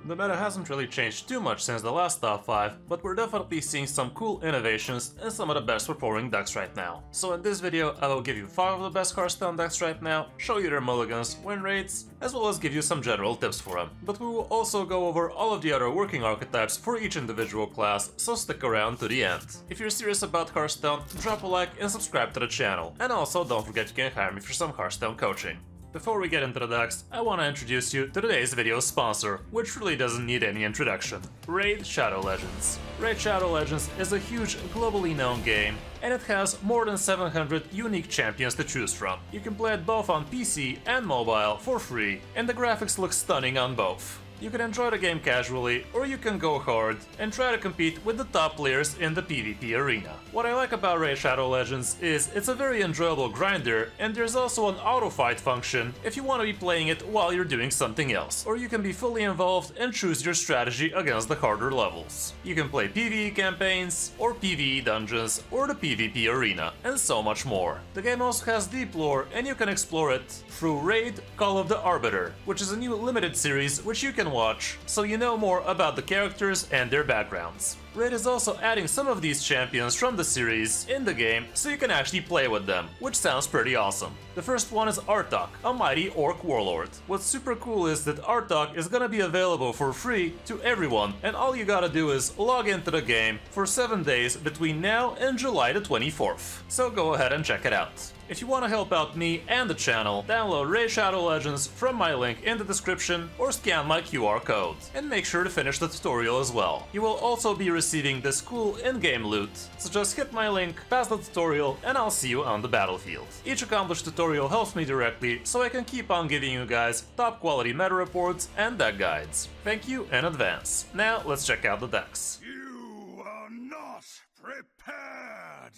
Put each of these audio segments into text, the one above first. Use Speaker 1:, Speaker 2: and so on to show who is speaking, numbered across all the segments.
Speaker 1: The meta hasn't really changed too much since the last top 5, but we're definitely seeing some cool innovations in some of the best performing decks right now. So in this video I will give you 5 of the best Hearthstone decks right now, show you their mulligans, win rates, as well as give you some general tips for them. But we will also go over all of the other working archetypes for each individual class, so stick around to the end. If you're serious about Hearthstone, drop a like and subscribe to the channel. And also don't forget you can hire me for some Hearthstone coaching. Before we get into the decks, I want to introduce you to today's video sponsor, which really doesn't need any introduction. Raid Shadow Legends. Raid Shadow Legends is a huge, globally known game, and it has more than 700 unique champions to choose from. You can play it both on PC and mobile for free, and the graphics look stunning on both. You can enjoy the game casually, or you can go hard and try to compete with the top players in the PvP arena. What I like about Raid Shadow Legends is it's a very enjoyable grinder, and there's also an auto fight function if you want to be playing it while you're doing something else, or you can be fully involved and choose your strategy against the harder levels. You can play PvE campaigns, or PvE dungeons, or the PvP arena, and so much more. The game also has deep lore, and you can explore it through Raid Call of the Arbiter, which is a new limited series which you can watch, so you know more about the characters and their backgrounds. Raid is also adding some of these champions from the series in the game, so you can actually play with them, which sounds pretty awesome. The first one is Artak, a mighty orc warlord. What's super cool is that Artak is gonna be available for free to everyone, and all you gotta do is log into the game for 7 days between now and July the 24th. So go ahead and check it out. If you want to help out me and the channel, download Raid Shadow Legends from my link in the description or scan my QR code. And make sure to finish the tutorial as well. You will also be receiving this cool in-game loot, so just hit my link, pass the tutorial, and I'll see you on the battlefield. Each accomplished tutorial helps me directly, so I can keep on giving you guys top quality meta reports and deck guides. Thank you in advance. Now let's check out the decks.
Speaker 2: You are not prepared!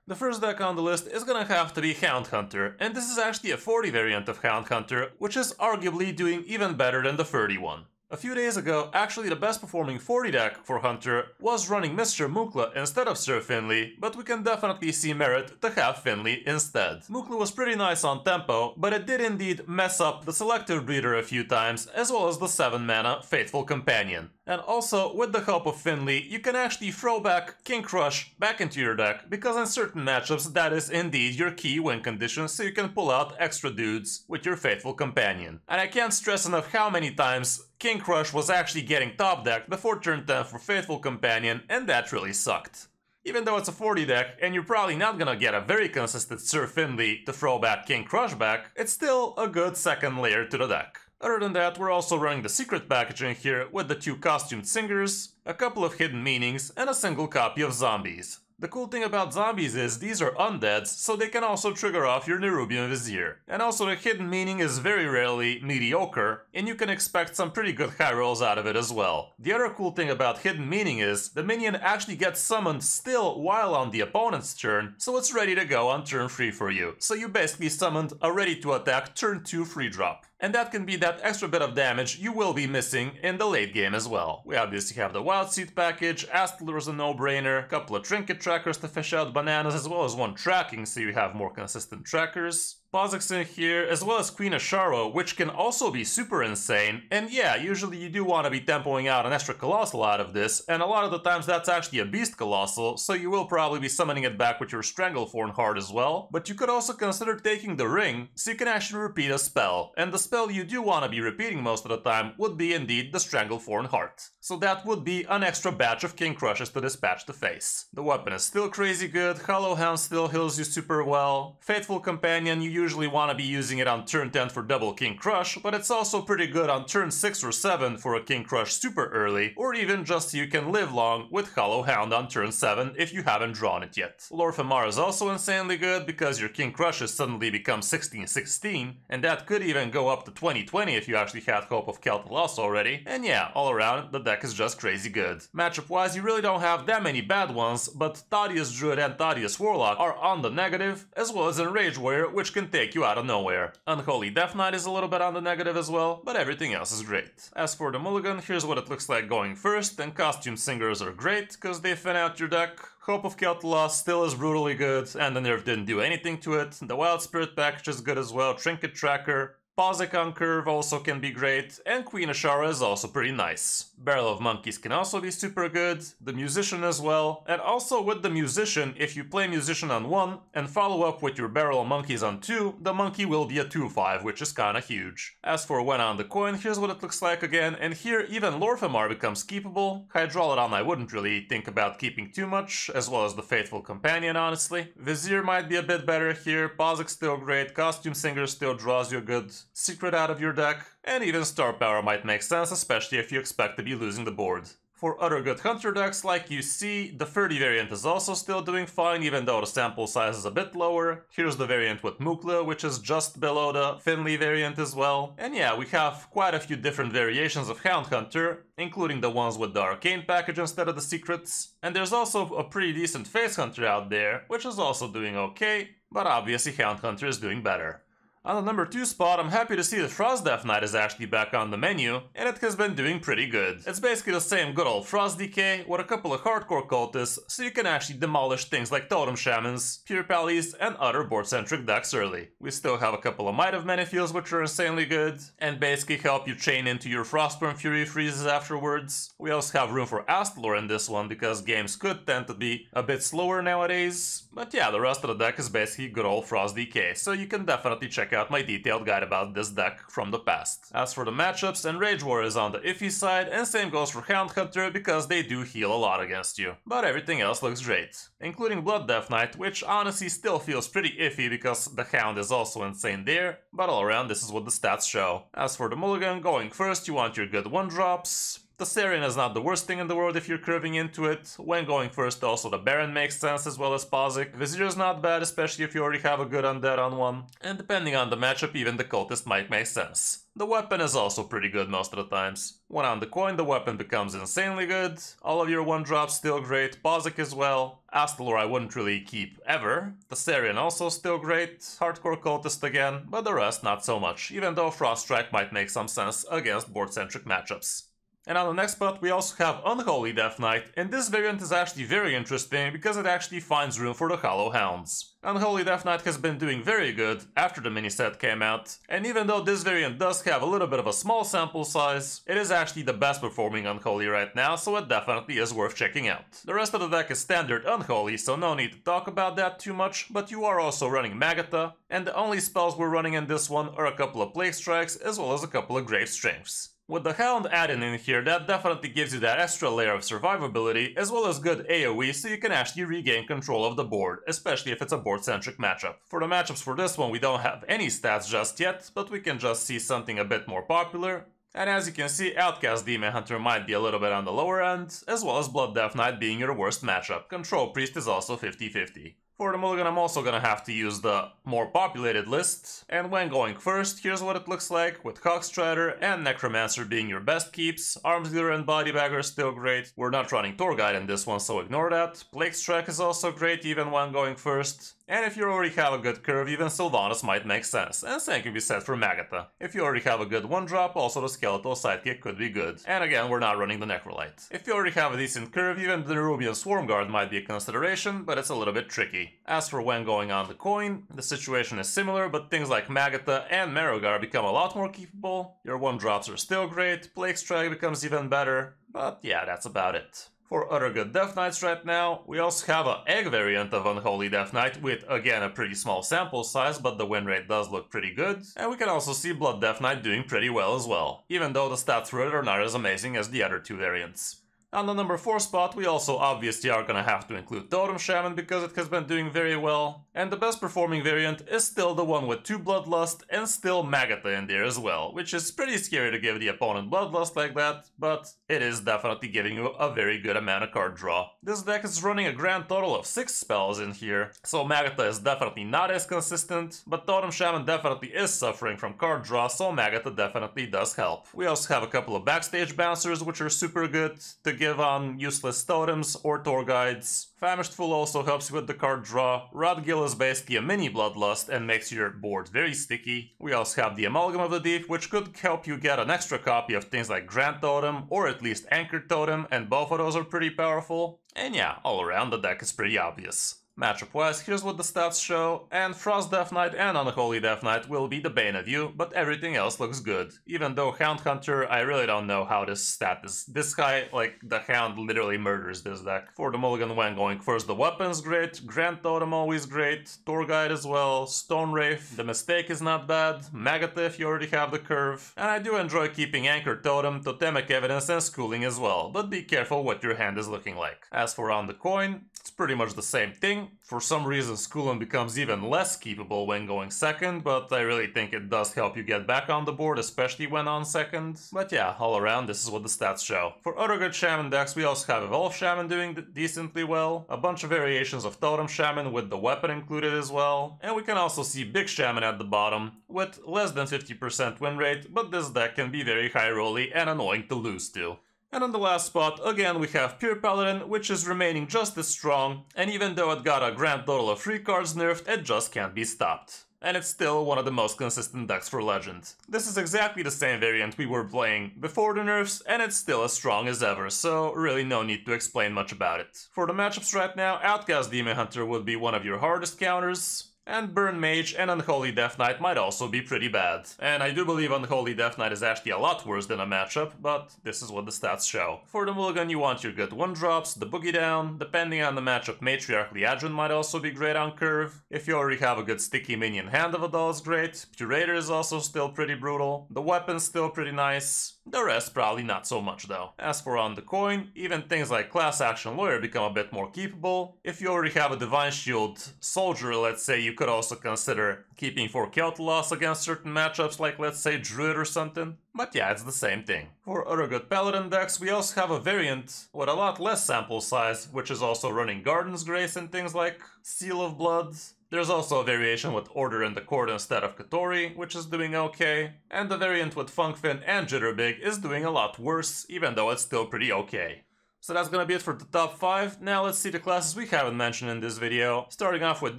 Speaker 1: The first deck on the list is gonna have to be Hound Hunter, and this is actually a 40 variant of Hound Hunter, which is arguably doing even better than the 30 one. A few days ago, actually the best performing 40 deck for Hunter was running Mr. Mukla instead of Sir Finley, but we can definitely see merit to have Finley instead. Mukla was pretty nice on tempo, but it did indeed mess up the Selective Breeder a few times, as well as the 7 mana Faithful Companion. And also, with the help of Finley, you can actually throw back King Crush back into your deck, because in certain matchups that is indeed your key win condition, so you can pull out extra dudes with your Faithful Companion. And I can't stress enough how many times King Crush was actually getting top decked before turn 10 for Faithful Companion, and that really sucked. Even though it's a 40 deck, and you're probably not gonna get a very consistent Sir Finley to throw back King Crush back, it's still a good second layer to the deck. Other than that, we're also running the secret packaging here with the 2 costumed singers, a couple of hidden meanings, and a single copy of zombies. The cool thing about zombies is these are undeads, so they can also trigger off your Nerubian Vizier. And also the hidden meaning is very rarely mediocre, and you can expect some pretty good high rolls out of it as well. The other cool thing about hidden meaning is the minion actually gets summoned still while on the opponent's turn, so it's ready to go on turn 3 for you. So you basically summoned a ready to attack turn 2 free drop. And that can be that extra bit of damage you will be missing in the late game as well. We obviously have the Wild Seed package, Astler is a no-brainer, a couple of trinket trackers to fish out bananas, as well as 1 tracking so you have more consistent trackers. Kha'Zix in here, as well as Queen Asharo, which can also be super insane. And yeah, usually you do want to be tempoing out an extra Colossal out of this, and a lot of the times that's actually a Beast Colossal, so you will probably be summoning it back with your Stranglethorn Heart as well. But you could also consider taking the Ring, so you can actually repeat a spell. And the spell you do want to be repeating most of the time would be indeed the Stranglethorn Heart. So that would be an extra batch of King Crushes to dispatch to face. The weapon is still crazy good, Hollow Hound still heals you super well. Faithful Companion, you usually want to be using it on turn 10 for double King Crush, but it's also pretty good on turn 6 or 7 for a King Crush super early, or even just so you can live long with Hollow Hound on turn 7 if you haven't drawn it yet. Lor'themar is also insanely good because your King Crushes suddenly become 16-16, and that could even go up to 20-20 if you actually had hope of Kel'Thuzad already. And yeah, all around, the deck is just crazy good. Matchup wise, you really don't have that many bad ones, but Thaddeus Druid and Thaddeus Warlock are on the negative, as well as Enraged Warrior, which can take you out of nowhere. Unholy Death Knight is a little bit on the negative as well, but everything else is great. As for the mulligan, here's what it looks like going first, and Costume Singers are great, cause they thin out your deck. Hope of Kel'Thuzad still is brutally good, and the nerf didn't do anything to it. The Wild Spirit package is good as well, Trinket Tracker. Pazik on curve also can be great, and Queen Ashara is also pretty nice. Barrel of Monkeys can also be super good, the Musician as well, and also with the Musician, if you play Musician on 1 and follow up with your Barrel of Monkeys on 2, the Monkey will be a 2-5, which is kinda huge. As for when on the coin, here's what it looks like again, and here even Lorfamar becomes keepable. Hydralodon I wouldn't really think about keeping too much, as well as the Faithful Companion honestly. Vizier might be a bit better here, Pazik's still great, Costume Singer still draws you a good secret out of your deck, and even Star Power might make sense, especially if you expect to be losing the board. For other good Hunter decks, like you see, the 30 variant is also still doing fine, even though the sample size is a bit lower. Here's the variant with Mukla, which is just below the Finley variant as well. And yeah, we have quite a few different variations of Hound Hunter, including the ones with the Arcane package instead of the secrets. And there's also a pretty decent Face Hunter out there, which is also doing okay, but obviously Hound Hunter is doing better. On the number 2 spot, I'm happy to see that Frost Death Knight is actually back on the menu, and it has been doing pretty good. It's basically the same good old Frost Decay with a couple of hardcore cultists, so you can actually demolish things like Totem Shamans, Pure Pallies, and other board-centric decks early. We still have a couple of Might of Manyfields which are insanely good, and basically help you chain into your Frostburn Fury freezes afterwards. We also have room for Astalor in this one, because games could tend to be a bit slower nowadays. But yeah, the rest of the deck is basically good old Frost Decay, so you can definitely check out my detailed guide about this deck from the past. As for the matchups, and Rage War is on the iffy side, and same goes for Hound Hunter because they do heal a lot against you. But everything else looks great, including Blood Death Knight, which honestly still feels pretty iffy because the Hound is also insane there, but all around this is what the stats show. As for the mulligan, going first you want your good 1-drops. The Sarian is not the worst thing in the world if you're curving into it. When going first, also the Baron makes sense as well as Pazik. Vizier is not bad, especially if you already have a good undead on one. And depending on the matchup, even the Cultist might make sense. The weapon is also pretty good most of the times. When on the coin, the weapon becomes insanely good. All of your 1-drops still great. Pazik as well. Astalor I wouldn't really keep ever. The Sarian also still great. Hardcore Cultist again, but the rest not so much, even though Frost Strike might make some sense against board-centric matchups. And on the next spot we also have Unholy Death Knight, and this variant is actually very interesting because it actually finds room for the Hollow Hounds. Unholy Death Knight has been doing very good after the mini set came out, and even though this variant does have a little bit of a small sample size, it is actually the best performing Unholy right now, so it definitely is worth checking out. The rest of the deck is standard Unholy, so no need to talk about that too much, but you are also running Magatha, and the only spells we're running in this one are a couple of Plague Strikes as well as a couple of Grave Strengths. With the Hound added in here, that definitely gives you that extra layer of survivability, as well as good AoE, so you can actually regain control of the board, especially if it's a board-centric matchup. For the matchups for this one, we don't have any stats just yet, but we can just see something a bit more popular. And as you can see, Outcast Demon Hunter might be a little bit on the lower end, as well as Blood Death Knight being your worst matchup. Control Priest is also 50-50. For the mulligan, I'm also gonna have to use the more populated list, and when going first, here's what it looks like, with Cockstrider and Necromancer being your best keeps. Arms Dealer and Bodybagger is still great. We're not running Torguide in this one, so ignore that. Plague Strike is also great even when going first. And if you already have a good curve, even Sylvanas might make sense, and same can be said for Magatha. If you already have a good 1-drop, also the Skeletal Sidekick could be good. And again, we're not running the Necrolite. If you already have a decent curve, even the Nerubian Swarm Guard might be a consideration, but it's a little bit tricky. As for when going on the coin, the situation is similar, but things like Magatha and Marrowgar become a lot more keepable. Your 1-drops are still great, Plague Strike becomes even better, but yeah, that's about it. For other good Death Knights right now, we also have an egg variant of Unholy Death Knight with, again, a pretty small sample size, but the win rate does look pretty good. And we can also see Blood Death Knight doing pretty well as well, even though the stats for it are not as amazing as the other two variants. On the number 4 spot, we also obviously are gonna have to include Totem Shaman because it has been doing very well. And the best performing variant is still the one with 2 Bloodlust and still Magatha in there as well, which is pretty scary to give the opponent Bloodlust like that, but it is definitely giving you a very good amount of card draw. This deck is running a grand total of 6 spells in here, so Magatha is definitely not as consistent, but Totem Shaman definitely is suffering from card draw, so Magatha definitely does help. We also have a couple of backstage bouncers which are super good to give on useless totems or tour guides. Famished Fool also helps you with the card draw. Rodgill is basically a mini Bloodlust and makes your board very sticky. We also have the Amalgam of the Deep, which could help you get an extra copy of things like Grand Totem or at least Anchored Totem, and both of those are pretty powerful. And yeah, all around the deck is pretty obvious. Matchup-wise, here's what the stats show, and Frost Death Knight and Unholy Death Knight will be the bane of you, but everything else looks good. Even though Hound Hunter, I really don't know how this stat is. This guy, like, the Hound literally murders this deck. For the mulligan when going first, the weapon's great, Grand Totem always great, Tour Guide as well, Stone Wraith, the Mistake is not bad, Magata if you already have the curve, and I do enjoy keeping Anchor Totem, Totemic Evidence and Schooling as well, but be careful what your hand is looking like. As for on the coin, it's pretty much the same thing. For some reason, Schooling becomes even less keepable when going second, but I really think it does help you get back on the board, especially when on second. But yeah, all around, this is what the stats show. For other good Shaman decks, we also have Evolve Shaman doing decently well, a bunch of variations of Totem Shaman with the weapon included as well, and we can also see Big Shaman at the bottom, with less than 50% win rate, but this deck can be very high rolly and annoying to lose to. And on the last spot, again we have Pure Paladin, which is remaining just as strong, and even though it got a grand total of 3 cards nerfed, it just can't be stopped. And it's still one of the most consistent decks for Legend. This is exactly the same variant we were playing before the nerfs, and it's still as strong as ever, so really no need to explain much about it. For the matchups right now, Outcast Demon Hunter would be one of your hardest counters, and Burn Mage and Unholy Death Knight might also be pretty bad. And I do believe Unholy Death Knight is actually a lot worse than a matchup, but this is what the stats show. For the mulligan, you want your good 1-drops, the Boogie Down, depending on the matchup, Matriarch Liadrin might also be great on curve. If you already have a good sticky minion, Hand of Adal is great, Curator is also still pretty brutal, the weapon's still pretty nice, the rest probably not so much though. As for on the coin, even things like Class Action Lawyer become a bit more keepable. If you already have a Divine Shield Soldier, let's say, you could also consider keeping 4 Kelta loss against certain matchups like, let's say, Druid or something. But yeah, it's the same thing. For other good Paladin decks, we also have a variant with a lot less sample size, which is also running Garden's Grace and things like Seal of Blood. There's also a variation with Order in the Court instead of Katori, which is doing okay, and the variant with Funkfin and Jitterbig is doing a lot worse, even though it's still pretty okay. So that's gonna be it for the top 5. Now let's see the classes we haven't mentioned in this video. Starting off with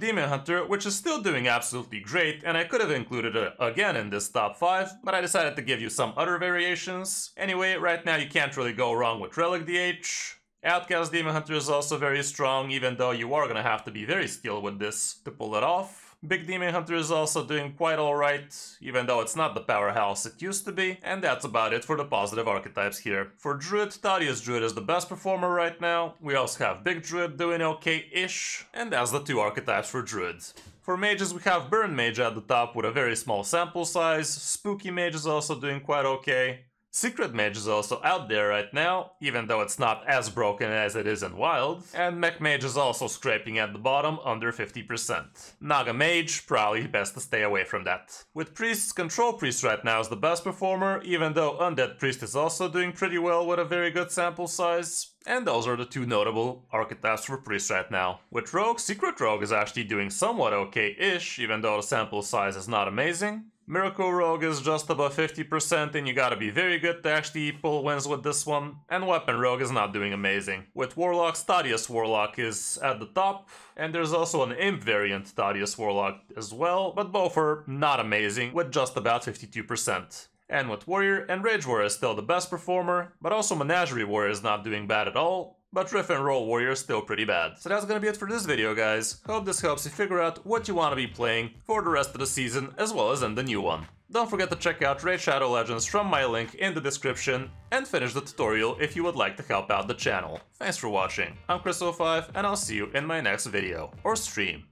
Speaker 1: Demon Hunter, which is still doing absolutely great, and I could have included it again in this top 5, but I decided to give you some other variations. Anyway, right now you can't really go wrong with Relic DH. Outcast Demon Hunter is also very strong, even though you are gonna have to be very skilled with this to pull it off. Big Demon Hunter is also doing quite alright, even though it's not the powerhouse it used to be, and that's about it for the positive archetypes here. For Druid, Thaddeus Druid is the best performer right now. We also have Big Druid doing okay-ish, and that's the 2 archetypes for Druids. For mages, we have Burn Mage at the top with a very small sample size, Spooky Mage is also doing quite okay. Secret Mage is also out there right now, even though it's not as broken as it is in Wild, and Mech Mage is also scraping at the bottom, under 50%. Naga Mage, probably best to stay away from that. With Priests, Control Priest right now is the best performer, even though Undead Priest is also doing pretty well with a very good sample size. And those are the 2 notable archetypes for Priest right now. With Rogue, Secret Rogue is actually doing somewhat okay-ish, even though the sample size is not amazing. Miracle Rogue is just above 50% and you gotta be very good to actually pull wins with this one. And Weapon Rogue is not doing amazing. With Warlock, Thaddeus Warlock is at the top. And there's also an Imp variant Thaddeus Warlock as well, but both are not amazing with just about 52%. And with Warrior, Enrage Warrior is still the best performer, but also Menagerie Warrior is not doing bad at all. But Riff and Roll Warrior is still pretty bad. So that's gonna be it for this video, guys. Hope this helps you figure out what you want to be playing for the rest of the season, as well as in the new one. Don't forget to check out Raid Shadow Legends from my link in the description, and finish the tutorial if you would like to help out the channel. Thanks for watching, I'm Kris05, and I'll see you in my next video, or stream.